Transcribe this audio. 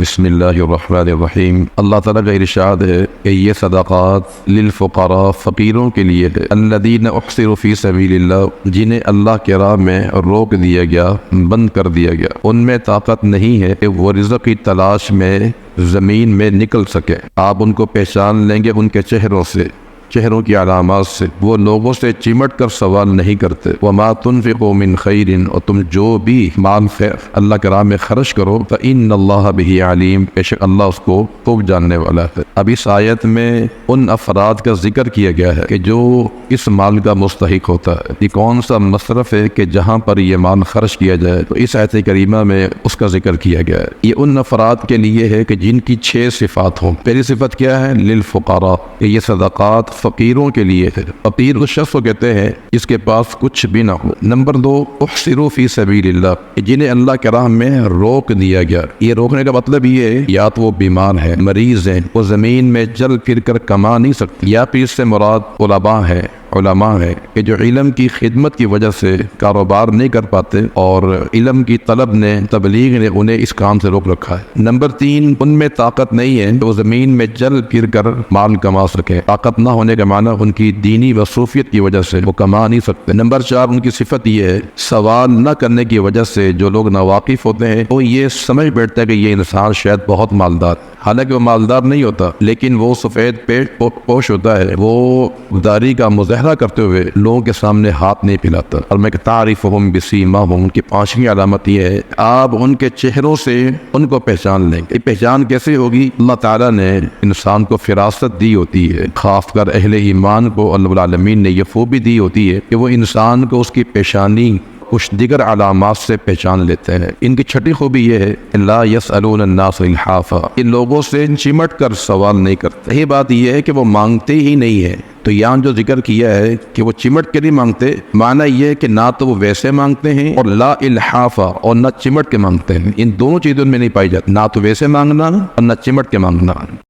بسم اللہ الرحمن الرحیم۔ اللہ تعالیٰ کا ارشاد ہے کہ یہ صدقات للفقراء، فقیروں کے لیے ہے، الذین احصروا فی سبیل اللہ، جنہیں اللہ کے راہ میں روک دیا گیا، بند کر دیا گیا، ان میں طاقت نہیں ہے کہ وہ رزق کی تلاش میں زمین میں نکل سکے۔ آپ ان کو پہچان لیں گے ان کے چہروں سے، چہروں کی علامات سے۔ وہ لوگوں سے چمٹ کر سوال نہیں کرتے۔ وما تنفقوا من خیر، اور تم جو بھی مال خیر اللہ کے راہ میں خرچ کرو، فإن اللہ بہ علیم، بے شک اللہ اس کو خوب جاننے والا ہے۔ اب اس آیت میں ان افراد کا ذکر کیا گیا ہے کہ جو اس مال کا مستحق ہوتا ہے۔ یہ کون سا مصرف ہے کہ جہاں پر یہ مال خرچ کیا جائے، تو اس آیت کریمہ میں اس کا ذکر کیا گیا ہے۔ یہ ان افراد کے لیے ہے کہ جن کی 6 صفات ہوں۔ پہلی صفت کیا ہے؟ للفقراء، کہ یہ صدقات فقیروں کے لیے ہے۔ فقیر اس شخص کو کہتے ہیں جس کے پاس کچھ بھی نہ ہو۔ نمبر 2، احصروا فی سبیل اللہ، جنہیں اللہ کے راہ میں روک دیا گیا۔ یہ روکنے کا مطلب یہ ہے یا تو وہ بیمار ہیں، مریض ہیں، وہ زمین میں چل پھر کر کما نہیں سکتے، یا پھر اس سے مراد علماء ہے کہ جو علم کی خدمت کی وجہ سے کاروبار نہیں کر پاتے اور علم کی طلب نے، تبلیغ نے انہیں اس کام سے روک رکھا ہے۔ نمبر 3، ان میں طاقت نہیں ہے کہ وہ زمین میں چل پھر کر مال کما سکے۔ طاقت نہ ہونے کا معنی ان کی دینی مصروفیت کی وجہ سے وہ کما نہیں سکتے۔ نمبر 4، ان کی صفت یہ ہے سوال نہ کرنے کی وجہ سے جو لوگ ناواقف ہوتے ہیں وہ یہ سمجھ بیٹھتا ہے کہ یہ انسان شاید بہت مالدار، حالانکہ وہ مالدار نہیں ہوتا، لیکن وہ سفید پیٹ پوش ہوتا ہے، وہ داری کا مظاہرہ کرتے ہوئے لوگوں کے سامنے ہاتھ نہیں پھیلاتا۔ اور میں تعریفہم بسیماہم، ان کی 5ویں علامت یہ ہے آپ ان کے چہروں سے ان کو پہچان لیں گے۔ یہ پہچان کیسے ہوگی؟ اللہ تعالیٰ نے انسان کو فراست دی ہوتی ہے، خاص کر اہل ایمان کو اللہ العالمین نے یہ خوبی دی ہوتی ہے کہ وہ انسان کو اس کی پیشانی کچھ دیگر علامات سے پہچان لیتے ہیں۔ ان کی 6ٹھی خوبی یہ ہے لا یسألون الناس الحافا، ان لوگوں سے چمٹ کر سوال نہیں کرتے۔ یہ بات یہ ہے کہ وہ مانگتے ہی نہیں ہے۔ تو یہاں جو ذکر کیا ہے کہ وہ چمٹ کے نہیں مانگتے، معنی یہ ہے کہ نہ تو وہ ویسے مانگتے ہیں اور لا الحافا، اور نہ چمٹ کے مانگتے ہیں۔ ان دونوں چیزوں میں نہیں پائی جاتی، نہ تو ویسے مانگنا اور نہ چمٹ کے مانگنا۔